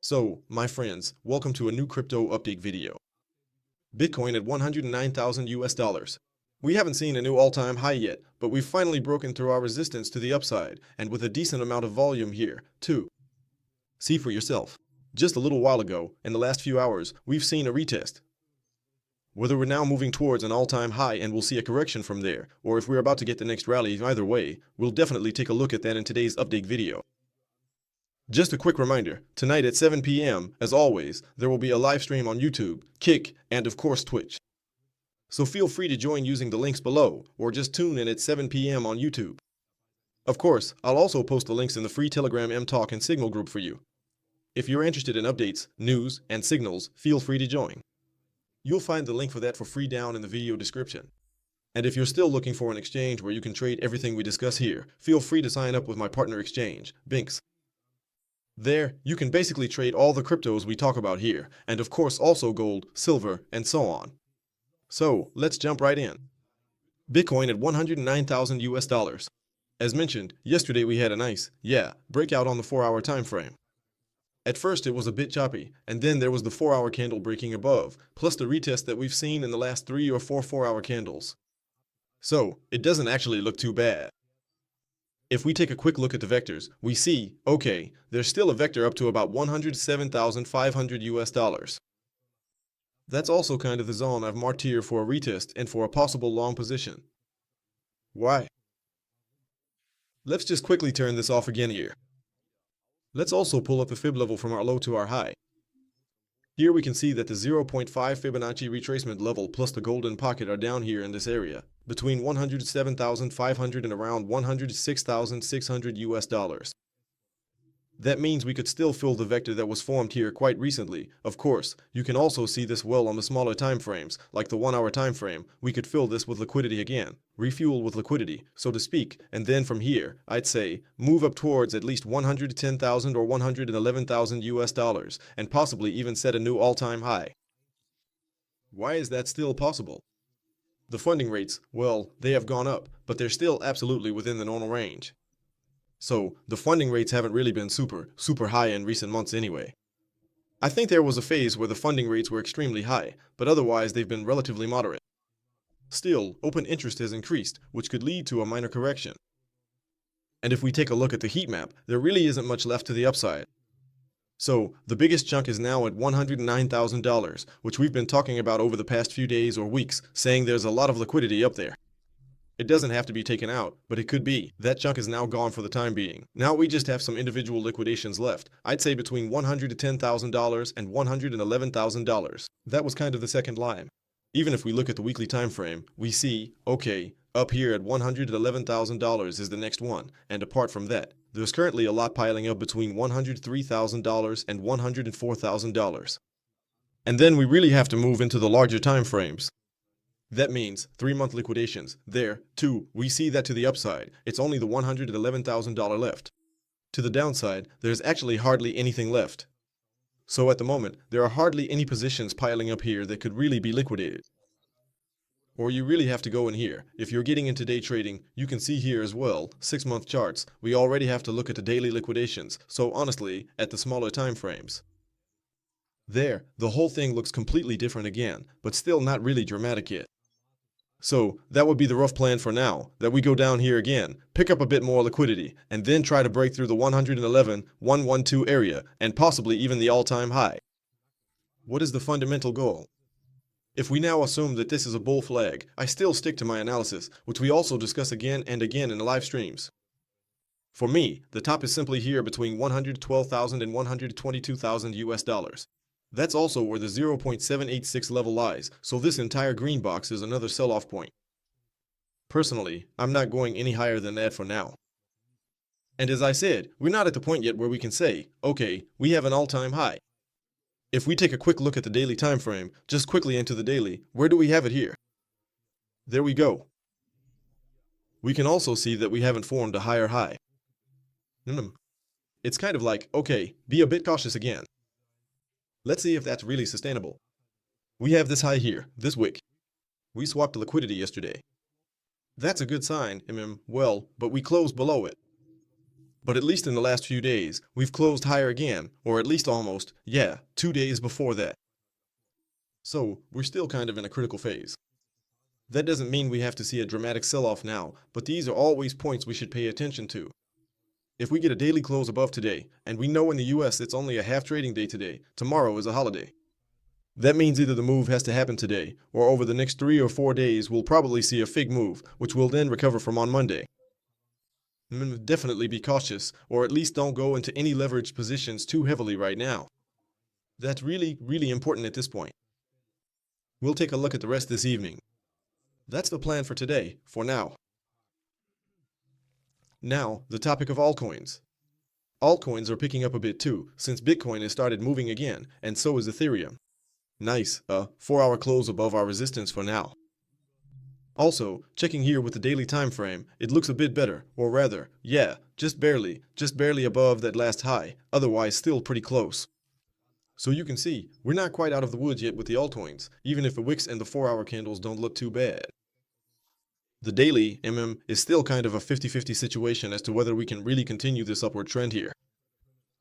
So, my friends, welcome to a new crypto update video. Bitcoin at 109,000 US dollars. We haven't seen a new all-time high yet, but we've finally broken through our resistance to the upside, and with a decent amount of volume here, too. See for yourself. Just a little while ago, in the last few hours, we've seen a retest. Whether we're now moving towards an all-time high and we'll see a correction from there, or if we're about to get the next rally, either way, we'll definitely take a look at that in today's update video. Just a quick reminder, tonight at 7 p.m., as always, there will be a live stream on YouTube, Kick, and of course Twitch. So feel free to join using the links below, or just tune in at 7 p.m. on YouTube. Of course, I'll also post the links in the free Telegram mTalk and Signal group for you. If you're interested in updates, news, and signals, feel free to join. You'll find the link for that for free down in the video description. And if you're still looking for an exchange where you can trade everything we discuss here, feel free to sign up with my partner exchange, Binks. There, you can basically trade all the cryptos we talk about here, and of course also gold, silver, and so on. So, let's jump right in. Bitcoin at 109,000 US dollars. As mentioned, yesterday we had a nice, breakout on the 4-hour time frame. At first it was a bit choppy, and then there was the 4-hour candle breaking above, plus the retest that we've seen in the last 3 or 4 4-hour candles. So, it doesn't actually look too bad. If we take a quick look at the vectors, we see, okay, there's still a vector up to about 107,500 US dollars. That's also kind of the zone I've marked here for a retest and for a possible long position. Why? Let's just quickly turn this off again here. Let's also pull up the fib level from our low to our high. Here we can see that the 0.5 Fibonacci retracement level plus the golden pocket are down here in this area, between 107,500 and around 106,600 US dollars. That means we could still fill the vector that was formed here quite recently. Of course, you can also see this well on the smaller time frames, like the 1-hour time frame. We could fill this with liquidity again, refuel with liquidity, so to speak, and then from here, I'd say, move up towards at least 110,000 or 111,000 US dollars, and possibly even set a new all-time high. Why is that still possible? The funding rates, well, they have gone up, but they're still absolutely within the normal range. So, the funding rates haven't really been super high in recent months anyway. I think there was a phase where the funding rates were extremely high, but otherwise they've been relatively moderate. Still, open interest has increased, which could lead to a minor correction. And if we take a look at the heat map, there really isn't much left to the upside. So, the biggest chunk is now at $109,000, which we've been talking about over the past few days or weeks, saying there's a lot of liquidity up there. It doesn't have to be taken out, but it could be. That chunk is now gone for the time being. Now we just have some individual liquidations left. I'd say between $110,000 and $111,000. That was kind of the second line. Even if we look at the weekly time frame, we see, okay, up here at $111,000 is the next one, and apart from that, there's currently a lot piling up between $103,000 and $104,000. And then we really have to move into the larger time frames. That means 3-month liquidations. There, too, we see that to the upside, it's only the $111,000 left. To the downside, there's actually hardly anything left. So at the moment, there are hardly any positions piling up here that could really be liquidated. Or you really have to go in here. If you're getting into day trading, you can see here as well, 6-month charts, we already have to look at the daily liquidations, so honestly, at the smaller time frames. There, the whole thing looks completely different again, but still not really dramatic yet. So, that would be the rough plan for now, that we go down here again, pick up a bit more liquidity, and then try to break through the 111,112 area, and possibly even the all-time high. What is the fundamental goal? If we now assume that this is a bull flag, I still stick to my analysis, which we also discuss again and again in the live streams. For me, the top is simply here between 112,000 and 122,000 US dollars. That's also where the 0.786 level lies, so this entire green box is another sell-off point. Personally, I'm not going any higher than that for now. And as I said, we're not at the point yet where we can say, okay, we have an all-time high. If we take a quick look at the daily time frame, just quickly into the daily, where do we have it here? There we go. We can also see that we haven't formed a higher high. It's kind of like, okay, be a bit cautious again. Let's see if that's really sustainable. We have this high here, this wick. We swapped the liquidity yesterday. That's a good sign, well, but we closed below it. But at least in the last few days, we've closed higher again, or at least almost, 2 days before that. So, we're still kind of in a critical phase. That doesn't mean we have to see a dramatic sell-off now, but these are always points we should pay attention to. If we get a daily close above today, and we know in the US it's only a half trading day today, tomorrow is a holiday. That means either the move has to happen today, or over the next 3 or 4 days we'll probably see a fig move, which we'll then recover from on Monday. Definitely be cautious, or at least don't go into any leveraged positions too heavily right now. That's really, really important at this point. We'll take a look at the rest this evening. That's the plan for today, for now. Now, the topic of altcoins. Altcoins are picking up a bit too, since Bitcoin has started moving again, and so is Ethereum. Nice, 4-hour close above our resistance for now. Also, checking here with the daily time frame, it looks a bit better, or rather, just barely above that last high, otherwise still pretty close. So you can see, we're not quite out of the woods yet with the altcoins, even if the wicks and the 4-hour candles don't look too bad. The daily, is still kind of a 50-50 situation as to whether we can really continue this upward trend here.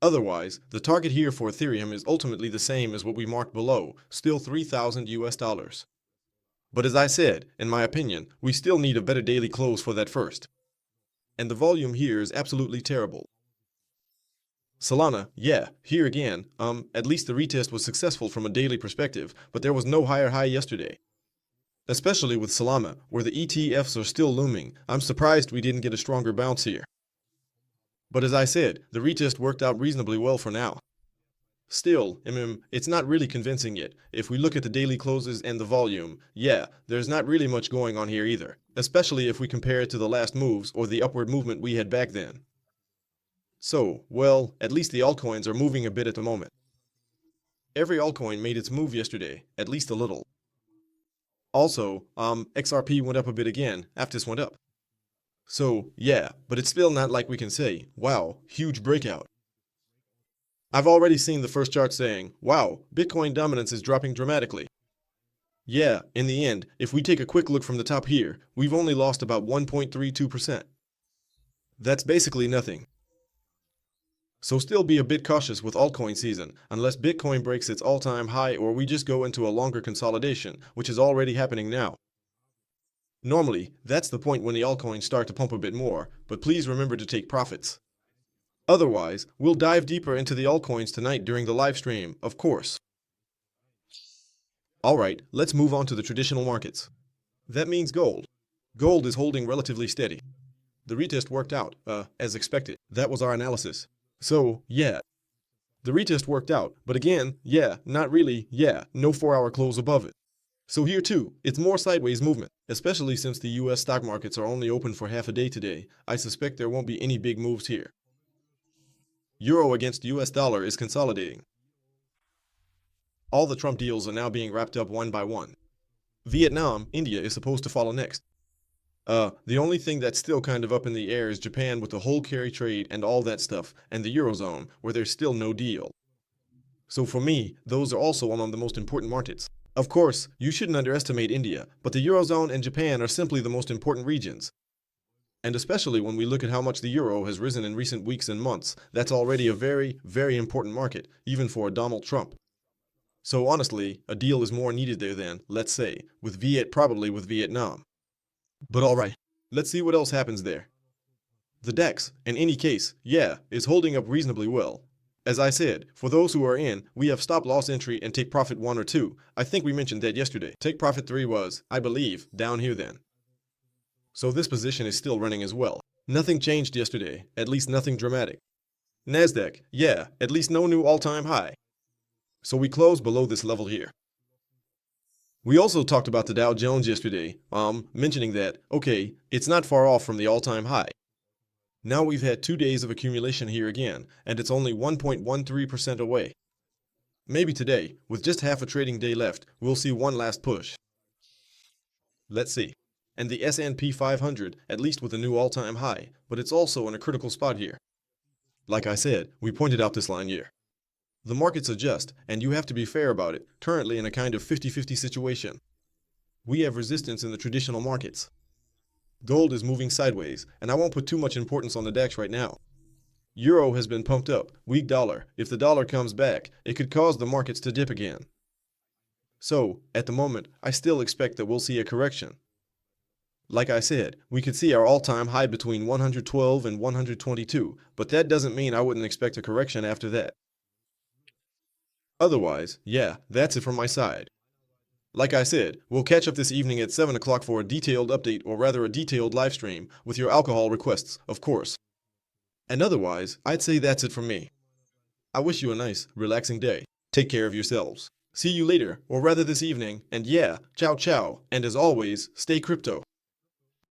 Otherwise, the target here for Ethereum is ultimately the same as what we marked below, still $3,000. But as I said, in my opinion, we still need a better daily close for that first. And the volume here is absolutely terrible. Solana, here again, at least the retest was successful from a daily perspective, but there was no higher high yesterday. Especially with Solana, where the ETFs are still looming, I'm surprised we didn't get a stronger bounce here. But as I said, the retest worked out reasonably well for now. Still, it's not really convincing yet. If we look at the daily closes and the volume, there's not really much going on here either, especially if we compare it to the last moves or the upward movement we had back then. So, well, at least the altcoins are moving a bit at the moment. Every altcoin made its move yesterday, at least a little. Also, XRP went up a bit again, Aptos went up. So, but it's still not like we can say, wow, huge breakout. I've already seen the first chart saying, wow, Bitcoin dominance is dropping dramatically. In the end, if we take a quick look from the top here, we've only lost about 1.32%. That's basically nothing. So still be a bit cautious with altcoin season, unless Bitcoin breaks its all-time high or we just go into a longer consolidation, which is already happening now. Normally, that's the point when the altcoins start to pump a bit more, but please remember to take profits. Otherwise, we'll dive deeper into the altcoins tonight during the live stream, of course. Alright, let's move on to the traditional markets. That means gold. Gold is holding relatively steady. The retest worked out, as expected. That was our analysis. So, the retest worked out, but again, not really, no 4-hour close above it. So here too, it's more sideways movement, especially since the US stock markets are only open for half a day today. I suspect there won't be any big moves here. Euro against US dollar is consolidating. All the Trump deals are now being wrapped up one by one. Vietnam, India is supposed to follow next. The only thing that's still kind of up in the air is Japan with the whole carry trade and all that stuff, and the Eurozone, where there's still no deal. So for me, those are also among the most important markets. Of course, you shouldn't underestimate India, but the Eurozone and Japan are simply the most important regions. And especially when we look at how much the euro has risen in recent weeks and months, that's already a very, very important market, even for a Donald Trump. So honestly, a deal is more needed there than, let's say, probably with Vietnam. But alright, let's see what else happens there. The DAX, in any case, is holding up reasonably well. As I said, for those who are in, we have stop loss entry and take profit 1 or 2. I think we mentioned that yesterday. Take profit 3 was, I believe, down here then. So this position is still running as well. Nothing changed yesterday, at least nothing dramatic. Nasdaq, at least no new all-time high. So we closed below this level here. We also talked about the Dow Jones yesterday, mentioning that, okay, it's not far off from the all-time high. Now we've had 2 days of accumulation here again, and it's only 1.13% away. Maybe today, with just half a trading day left, we'll see one last push. Let's see. And the S&P 500, at least with a new all-time high, but it's also in a critical spot here. Like I said, we pointed out this line here. The markets adjust, and you have to be fair about it, currently in a kind of 50-50 situation. We have resistance in the traditional markets. Gold is moving sideways, and I won't put too much importance on the DAX right now. Euro has been pumped up, weak dollar. If the dollar comes back, it could cause the markets to dip again. So, at the moment, I still expect that we'll see a correction. Like I said, we could see our all-time high between 112 and 122, but that doesn't mean I wouldn't expect a correction after that. Otherwise, yeah, that's it from my side. Like I said, we'll catch up this evening at 7 o'clock for a detailed update, or rather a detailed live stream, with your alcohol requests, of course. And otherwise, I'd say that's it from me. I wish you a nice, relaxing day. Take care of yourselves. See you later, or rather this evening, and yeah, ciao ciao, and as always, stay crypto.